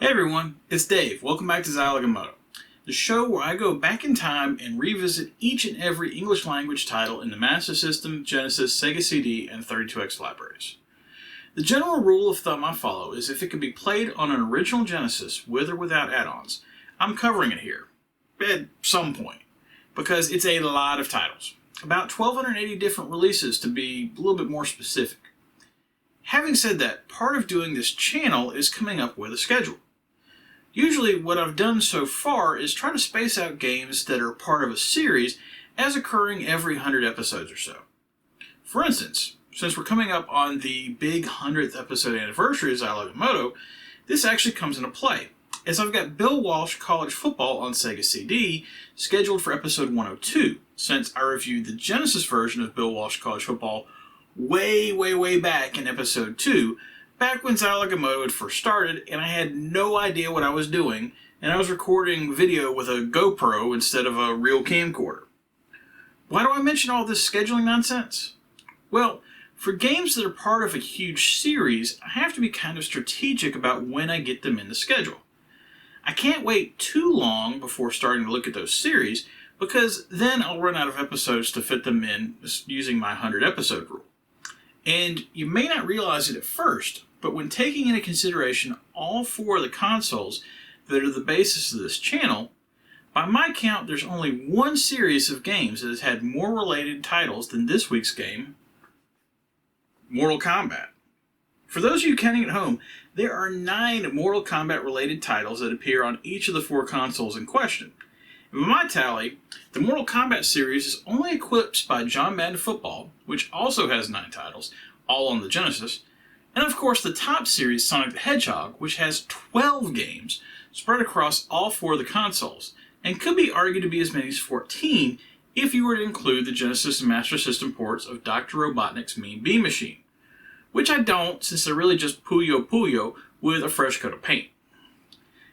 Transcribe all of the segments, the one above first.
Hey everyone, it's Dave. Welcome back to Zilog and Moto, the show where I go back in time and revisit each and every English language title in the Master System, Genesis, Sega CD, and 32X libraries. The general rule of thumb I follow is if it can be played on an original Genesis with or without add-ons, I'm covering it here, at some point, because it's a lot of titles. About 1,280 different releases to be a little bit more specific. Having said that, part of doing this channel is coming up with a schedule. Usually what I've done so far is try to space out games that are part of a series as occurring every 100 episodes or so. For instance, since we're coming up on the big 100th episode anniversary of Zilog and Moto, this actually comes into play, as I've got Bill Walsh College Football on Sega CD scheduled for episode 102, since I reviewed the Genesis version of Bill Walsh College Football way back in episode 2, back when Zilog and Moto had first started, and I had no idea what I was doing, and I was recording video with a GoPro instead of a real camcorder. Why do I mention all this scheduling nonsense? Well, for games that are part of a huge series, I have to be kind of strategic about when I get them in the schedule. I can't wait too long before starting to look at those series, because then I'll run out of episodes to fit them in using my 100 episode rule. And you may not realize it at first, but when taking into consideration all 4 of the consoles that are the basis of this channel, by my count there's only one series of games that has had more related titles than this week's game, Mortal Kombat. For those of you counting at home, there are 9 Mortal Kombat related titles that appear on each of the 4 consoles in question. And by my tally, the Mortal Kombat series is only eclipsed by John Madden Football, which also has 9 titles, all on the Genesis, and of course the top series, Sonic the Hedgehog, which has 12 games spread across all 4 of the consoles, and could be argued to be as many as 14 if you were to include the Genesis and Master System ports of Dr. Robotnik's Mean Bean Machine, which I don't, since they're really just Puyo with a fresh coat of paint.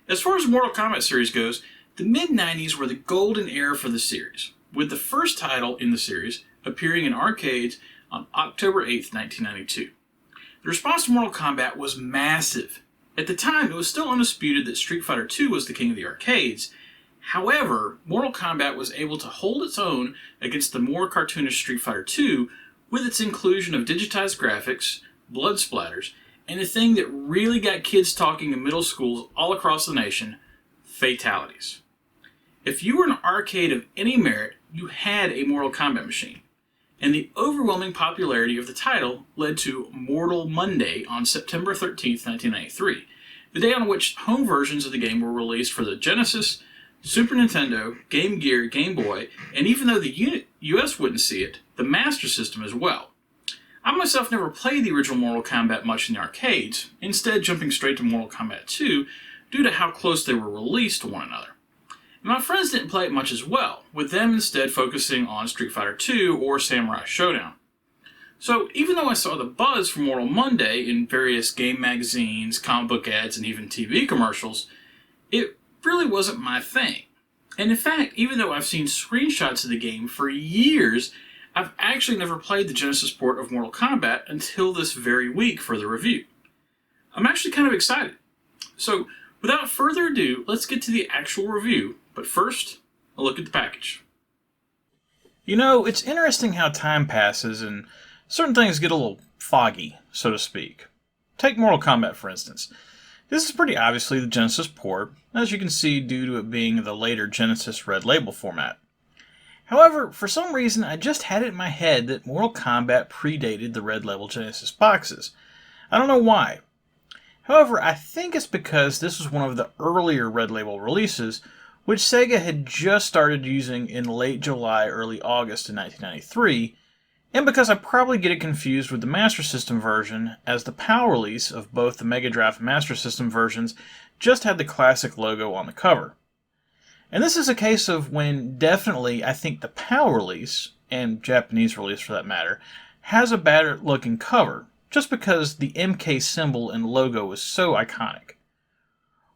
As far as the Mortal Kombat series goes, the mid-90s were the golden era for the series, with the first title in the series appearing in arcades on October 8th, 1992. The response to Mortal Kombat was massive. At the time, it was still undisputed that Street Fighter II was the king of the arcades. However, Mortal Kombat was able to hold its own against the more cartoonish Street Fighter II with its inclusion of digitized graphics, blood splatters, and a thing that really got kids talking in middle schools all across the nation, fatalities. If you were an arcade of any merit, you had a Mortal Kombat machine. And the overwhelming popularity of the title led to Mortal Monday on September 13th, 1993, the day on which home versions of the game were released for the Genesis, Super Nintendo, Game Gear, Game Boy, and even though the US wouldn't see it, the Master System as well. I myself never played the original Mortal Kombat much in the arcades, instead jumping straight to Mortal Kombat 2 due to how close they were released to one another. And my friends didn't play it much as well, with them instead focusing on Street Fighter II or Samurai Showdown. So even though I saw the buzz for Mortal Monday in various game magazines, comic book ads, and even TV commercials, it really wasn't my thing. And in fact, even though I've seen screenshots of the game for years, I've actually never played the Genesis port of Mortal Kombat until this very week for the review. I'm actually kind of excited. So, without further ado, let's get to the actual review, but first, a look at the package. You know, it's interesting how time passes and certain things get a little foggy, so to speak. Take Mortal Kombat, for instance. This is pretty obviously the Genesis port, as you can see due to it being the later Genesis Red Label format. However, for some reason, I just had it in my head that Mortal Kombat predated the Red Label Genesis boxes. I don't know why. However, I think it's because this was one of the earlier Red Label releases, which Sega had just started using in late July, early August in 1993, and because I probably get it confused with the Master System version, as the PAL release of both the Mega Drive and Master System versions just had the classic logo on the cover. And this is a case of when definitely I think the PAL release, and Japanese release for that matter, has a better looking cover, just because the MK symbol and logo is so iconic.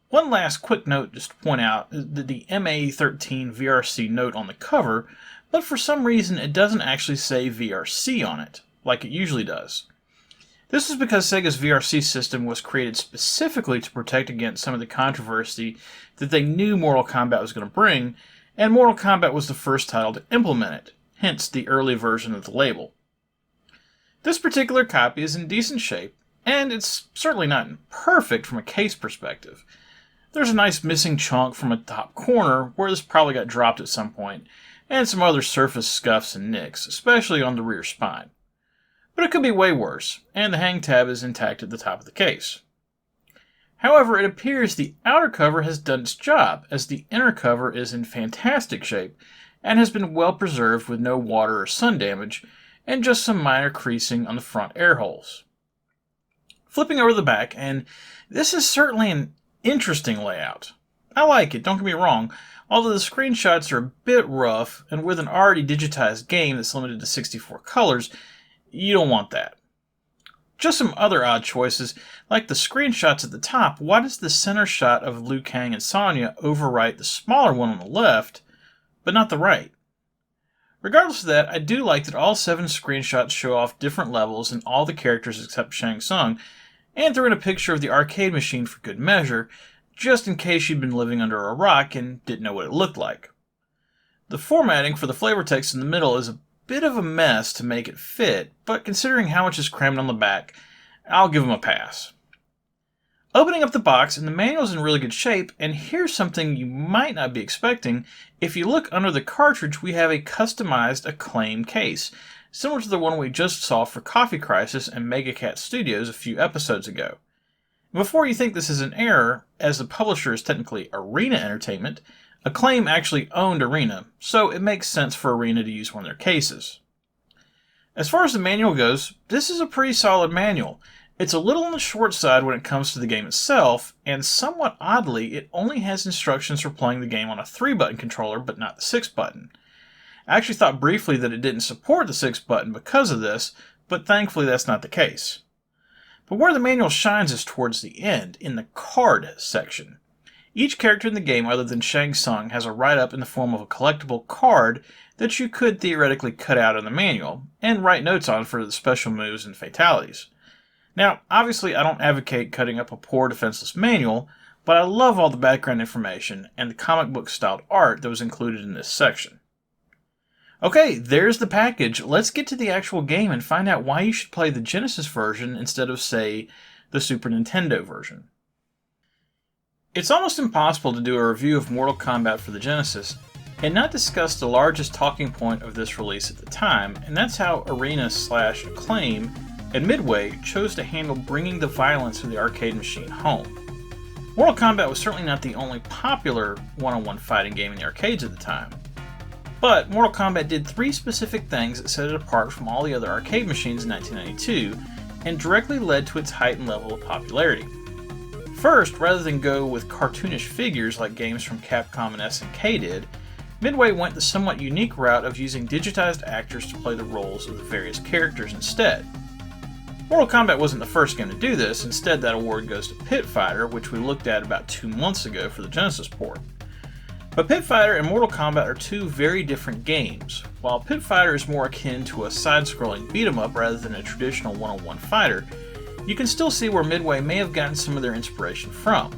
One last quick note just to point out is that the MA13 VRC note on the cover, but for some reason it doesn't actually say VRC on it, like it usually does. This is because Sega's VRC system was created specifically to protect against some of the controversy that they knew Mortal Kombat was going to bring, and Mortal Kombat was the first title to implement it, hence the early version of the label. This particular copy is in decent shape, and it's certainly not perfect from a case perspective. There's a nice missing chunk from a top corner where this probably got dropped at some point, and some other surface scuffs and nicks, especially on the rear spine. But it could be way worse, and the hang tab is intact at the top of the case. However, it appears the outer cover has done its job, as the inner cover is in fantastic shape and has been well preserved with no water or sun damage, and just some minor creasing on the front air holes. Flipping over the back, and this is certainly an interesting layout. I like it, don't get me wrong, although the screenshots are a bit rough, and with an already digitized game that's limited to 64 colors, you don't want that. Just some other odd choices, like the screenshots at the top. Why does the center shot of Liu Kang and Sonya overwrite the smaller one on the left, but not the right? Regardless of that, I do like that all 7 screenshots show off different levels and all the characters except Shang Tsung, and threw in a picture of the arcade machine for good measure, just in case you'd been living under a rock and didn't know what it looked like. The formatting for the flavor text in the middle is a bit of a mess to make it fit, but considering how much is crammed on the back, I'll give them a pass. Opening up the box, and the manual's in really good shape, and here's something you might not be expecting. If you look under the cartridge, we have a customized Acclaim case, similar to the one we just saw for Coffee Crisis and Mega Cat Studios a few episodes ago. Before you think this is an error, as the publisher is technically Arena Entertainment, Acclaim actually owned Arena, so it makes sense for Arena to use one of their cases. As far as the manual goes, this is a pretty solid manual. It's a little on the short side when it comes to the game itself, and somewhat oddly, it only has instructions for playing the game on a 3-button controller, but not the 6-button. I actually thought briefly that it didn't support the 6-button because of this, but thankfully that's not the case. But where the manual shines is towards the end, in the card section. Each character in the game other than Shang Tsung has a write-up in the form of a collectible card that you could theoretically cut out in the manual, and write notes on for the special moves and fatalities. Now, obviously I don't advocate cutting up a poor defenseless manual, but I love all the background information and the comic book styled art that was included in this section. Okay, there's the package. Let's get to the actual game and find out why you should play the Genesis version instead of, say, the Super Nintendo version. It's almost impossible to do a review of Mortal Kombat for the Genesis and not discuss the largest talking point of this release at the time, and that's how Arena/Acclaim and Midway chose to handle bringing the violence of the arcade machine home. Mortal Kombat was certainly not the only popular one-on-one fighting game in the arcades at the time, but Mortal Kombat did 3 specific things that set it apart from all the other arcade machines in 1992 and directly led to its heightened level of popularity. First, rather than go with cartoonish figures like games from Capcom and SNK did, Midway went the somewhat unique route of using digitized actors to play the roles of the various characters instead. Mortal Kombat wasn't the first game to do this. Instead, that award goes to Pit Fighter, which we looked at about 2 months ago for the Genesis port. But Pit Fighter and Mortal Kombat are 2 very different games. While Pit Fighter is more akin to a side-scrolling beat-em-up rather than a traditional one-on-one fighter, you can still see where Midway may have gotten some of their inspiration from.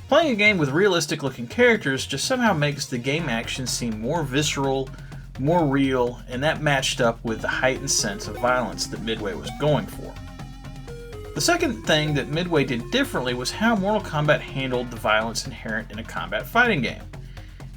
Playing a game with realistic-looking characters just somehow makes the game action seem more visceral, more real, and that matched up with the heightened sense of violence that Midway was going for. The second thing that Midway did differently was how Mortal Kombat handled the violence inherent in a combat fighting game.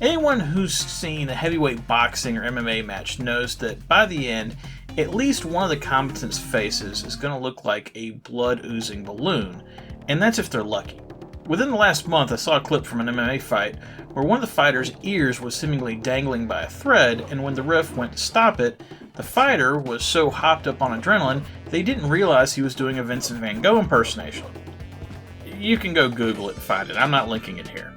Anyone who's seen a heavyweight boxing or MMA match knows that by the end, at least one of the combatants' faces is going to look like a blood-oozing balloon, and that's if they're lucky. Within the last month, I saw a clip from an MMA fight where one of the fighter's ears was seemingly dangling by a thread, and when the ref went to stop it, the fighter was so hopped up on adrenaline they didn't realize he was doing a Vincent Van Gogh impersonation. You can go Google it and find it. I'm not linking it here.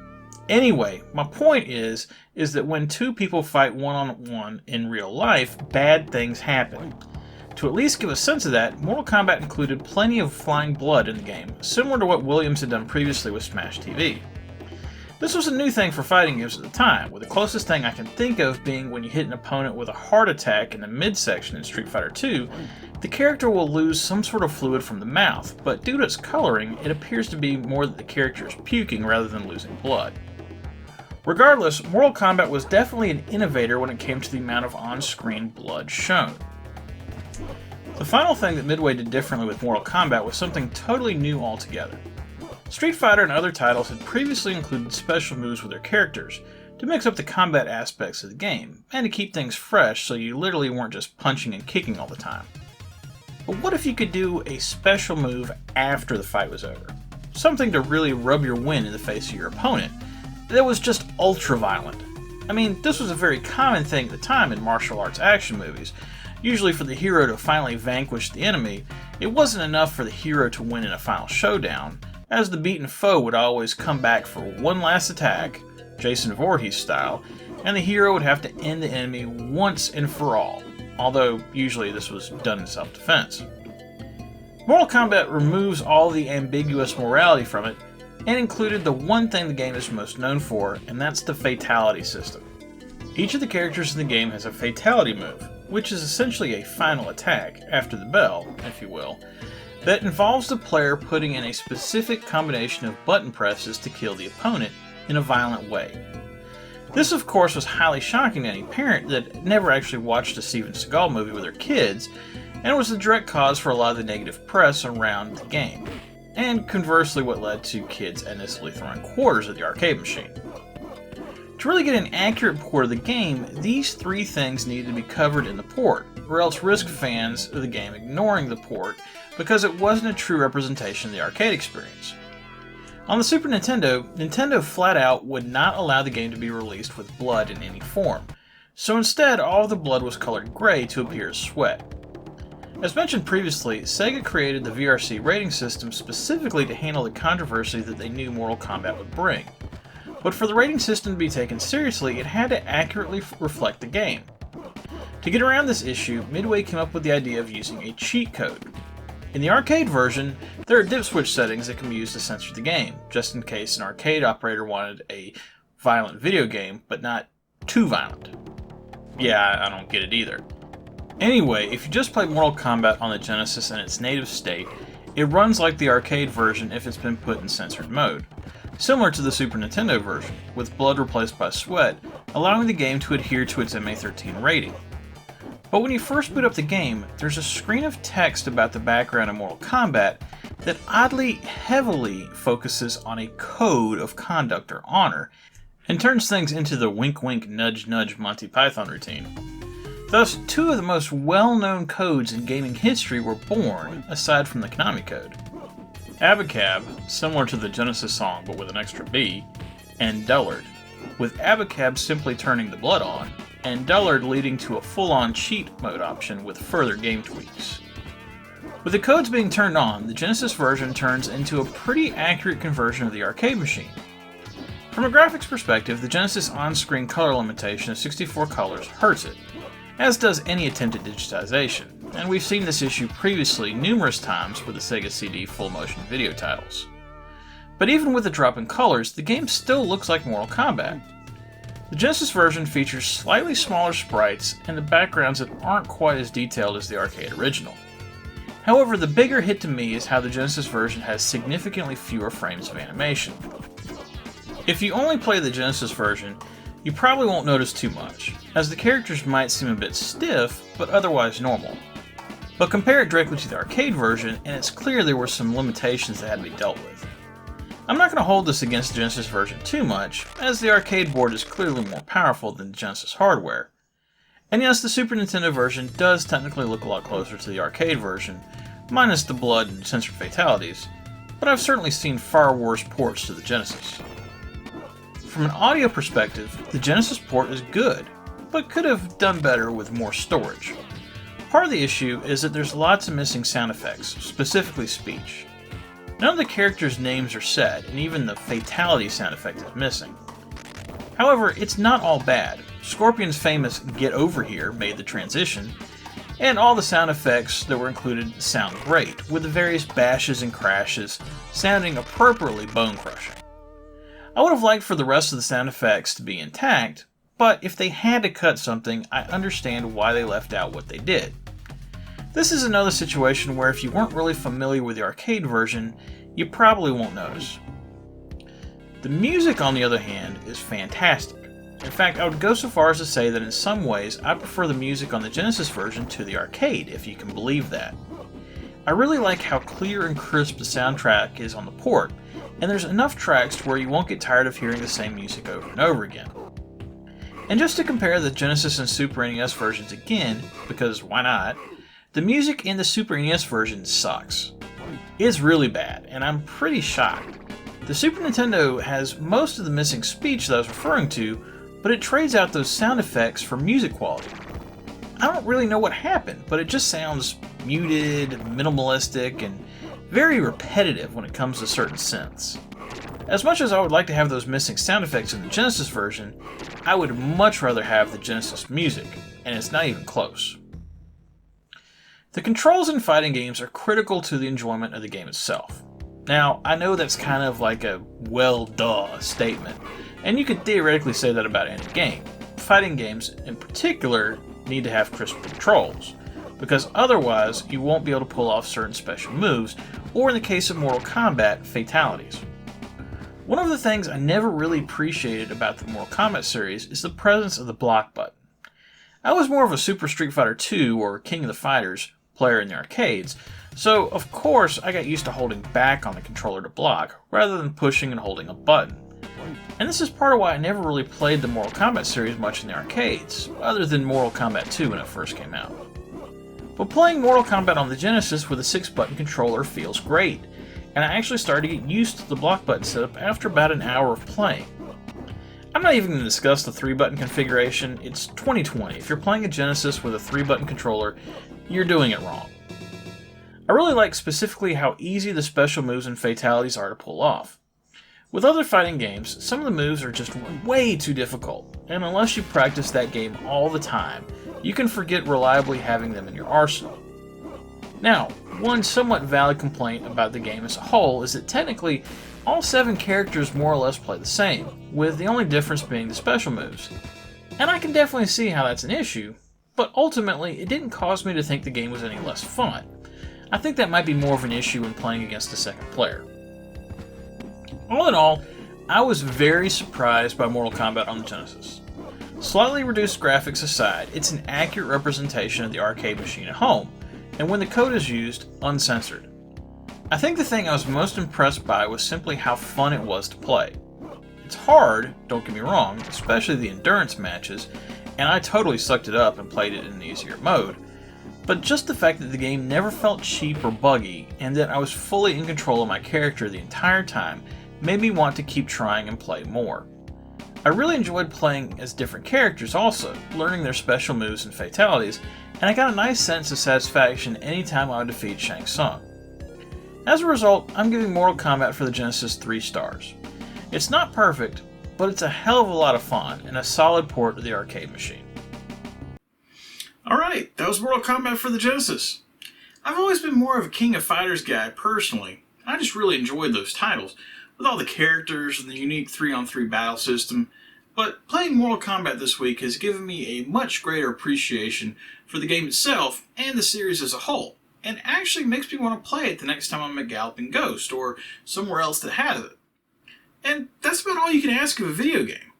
Anyway, my point is that when 2 people fight one-on-one in real life, bad things happen. To at least give a sense of that, Mortal Kombat included plenty of flying blood in the game, similar to what Williams had done previously with Smash TV. This was a new thing for fighting games at the time, with the closest thing I can think of being when you hit an opponent with a heart attack in the midsection in Street Fighter II, The character will lose some sort of fluid from the mouth, but due to its coloring, it appears to be more that the character is puking rather than losing blood. Regardless, Mortal Kombat was definitely an innovator when it came to the amount of on-screen blood shown. The final thing that Midway did differently with Mortal Kombat was something totally new altogether. Street Fighter and other titles had previously included special moves with their characters to mix up the combat aspects of the game, and to keep things fresh so you literally weren't just punching and kicking all the time. But what if you could do a special move after the fight was over? Something to really rub your win in the face of your opponent that was just ultra violent. I mean, this was a very common thing at the time in martial arts action movies. Usually for the hero to finally vanquish the enemy, it wasn't enough for the hero to win in a final showdown, as the beaten foe would always come back for one last attack, Jason Voorhees style, and the hero would have to end the enemy once and for all, although usually this was done in self-defense. Mortal Kombat removes all the ambiguous morality from it, and included the one thing the game is most known for, and that's the fatality system. Each of the characters in the game has a fatality move, which is essentially a final attack, after the bell, if you will, that involves the player putting in a specific combination of button presses to kill the opponent in a violent way. This, of course, was highly shocking to any parent that never actually watched a Steven Seagal movie with their kids, and was the direct cause for a lot of the negative press around the game, and conversely what led to kids endlessly throwing quarters at the arcade machine. To really get an accurate port of the game, these three things needed to be covered in the port, or else risk fans of the game ignoring the port because it wasn't a true representation of the arcade experience. On the Super Nintendo, Nintendo flat out would not allow the game to be released with blood in any form, so instead all of the blood was colored gray to appear as sweat. As mentioned previously, Sega created the VRC rating system specifically to handle the controversy that they knew Mortal Kombat would bring. But for the rating system to be taken seriously, it had to accurately reflect the game. To get around this issue, Midway came up with the idea of using a cheat code. In the arcade version, there are dip switch settings that can be used to censor the game, just in case an arcade operator wanted a violent video game, but not too violent. Yeah, I don't get it either. Anyway, if you just play Mortal Kombat on the Genesis in its native state, it runs like the arcade version if it's been put in censored mode, similar to the Super Nintendo version, with blood replaced by sweat, allowing the game to adhere to its MA13 rating. But when you first boot up the game, there's a screen of text about the background of Mortal Kombat that oddly heavily focuses on a code of conduct or honor, and turns things into the wink wink nudge nudge Monty Python routine. Thus, two of the most well-known codes in gaming history were born, aside from the Konami code. Abacab, similar to the Genesis song but with an extra B, and Dullard, with Abacab simply turning the blood on, and Dullard leading to a full-on cheat mode option with further game tweaks. With the codes being turned on, the Genesis version turns into a pretty accurate conversion of the arcade machine. From a graphics perspective, the Genesis on-screen color limitation of 64 colors hurts it, as does any attempted digitization, and we've seen this issue previously numerous times with the Sega CD full-motion video titles. But even with the drop in colors, the game still looks like Mortal Kombat. The Genesis version features slightly smaller sprites and the backgrounds that aren't quite as detailed as the arcade original. However, the bigger hit to me is how the Genesis version has significantly fewer frames of animation. If you only play the Genesis version, you probably won't notice too much, as the characters might seem a bit stiff, but otherwise normal. But compare it directly to the arcade version, and it's clear there were some limitations that had to be dealt with. I'm not going to hold this against the Genesis version too much, as the arcade board is clearly more powerful than the Genesis hardware. And yes, the Super Nintendo version does technically look a lot closer to the arcade version, minus the blood and censored fatalities, but I've certainly seen far worse ports to the Genesis. From an audio perspective, the Genesis port is good, but could have done better with more storage. Part of the issue is that there's lots of missing sound effects, specifically speech. None of the characters' names are said, and even the fatality sound effect is missing. However, it's not all bad. Scorpion's famous "Get Over Here" made the transition, and all the sound effects that were included sound great, with the various bashes and crashes sounding appropriately bone-crushing. I would have liked for the rest of the sound effects to be intact, but if they had to cut something, I understand why they left out what they did. This is another situation where if you weren't really familiar with the arcade version, you probably won't notice. The music, on the other hand, is fantastic. In fact, I would go so far as to say that in some ways, I prefer the music on the Genesis version to the arcade, if you can believe that. I really like how clear and crisp the soundtrack is on the port, and there's enough tracks to where you won't get tired of hearing the same music over and over again. And just to compare the Genesis and Super NES versions again, because why not, the music in the Super NES version sucks. It's really bad, and I'm pretty shocked. The Super Nintendo has most of the missing speech that I was referring to, but it trades out those sound effects for music quality. I don't really know what happened, but it just sounds muted, minimalistic, and very repetitive when it comes to certain synths. As much as I would like to have those missing sound effects in the Genesis version, I would much rather have the Genesis music, and it's not even close. The controls in fighting games are critical to the enjoyment of the game itself. Now, I know that's kind of like a well-duh statement, and you could theoretically say that about any game. Fighting games, in particular, need to have crisp controls, because otherwise you won't be able to pull off certain special moves, or in the case of Mortal Kombat, fatalities. One of the things I never really appreciated about the Mortal Kombat series is the presence of the block button. I was more of a Super Street Fighter II or King of the Fighters player in the arcades, so of course I got used to holding back on the controller to block, rather than pushing and holding a button. And this is part of why I never really played the Mortal Kombat series much in the arcades, other than Mortal Kombat 2 when it first came out. But playing Mortal Kombat on the Genesis with a 6-button controller feels great, and I actually started to get used to the block button setup after about an hour of playing. I'm not even going to discuss the 3-button configuration. It's 2020. If you're playing a Genesis with a 3-button controller, you're doing it wrong. I really like specifically how easy the special moves and fatalities are to pull off. With other fighting games, some of the moves are just way too difficult, and unless you practice that game all the time, you can forget reliably having them in your arsenal. Now, one somewhat valid complaint about the game as a whole is that technically, all 7 characters more or less play the same, with the only difference being the special moves. And I can definitely see how that's an issue, but ultimately it didn't cause me to think the game was any less fun. I think that might be more of an issue when playing against a second player. All in all, I was very surprised by Mortal Kombat on the Genesis. Slightly reduced graphics aside, it's an accurate representation of the arcade machine at home, and when the code is used, uncensored. I think the thing I was most impressed by was simply how fun it was to play. It's hard, don't get me wrong, especially the endurance matches, and I totally sucked it up and played it in an easier mode, but just the fact that the game never felt cheap or buggy, and that I was fully in control of my character the entire time, made me want to keep trying and play more. I really enjoyed playing as different characters also, learning their special moves and fatalities, and I got a nice sense of satisfaction anytime I would defeat Shang Tsung. As a result, I'm giving Mortal Kombat for the Genesis 3 stars. It's not perfect, but it's a hell of a lot of fun and a solid port of the arcade machine. Alright, that was Mortal Kombat for the Genesis. I've always been more of a King of Fighters guy personally. I just really enjoyed those titles, with all the characters and the unique 3-on-3 battle system, but playing Mortal Kombat this week has given me a much greater appreciation for the game itself and the series as a whole, and actually makes me want to play it the next time I'm at Galloping Ghost or somewhere else that has it. And that's about all you can ask of a video game.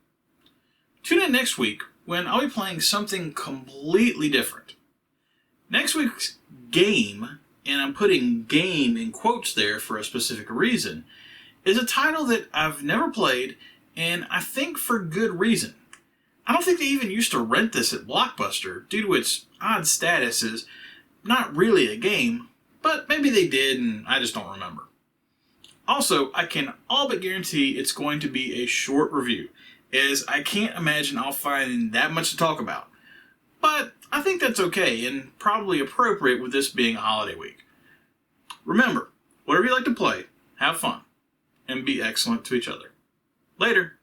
Tune in next week when I'll be playing something completely different. Next week's game, and I'm putting game in quotes there for a specific reason, is a title that I've never played, and I think for good reason. I don't think they even used to rent this at Blockbuster due to its odd status as not really a game, but maybe they did and I just don't remember. Also, I can all but guarantee it's going to be a short review, as I can't imagine I'll find that much to talk about. But I think that's okay and probably appropriate with this being a holiday week. Remember, whatever you like to play, have fun, and be excellent to each other. Later.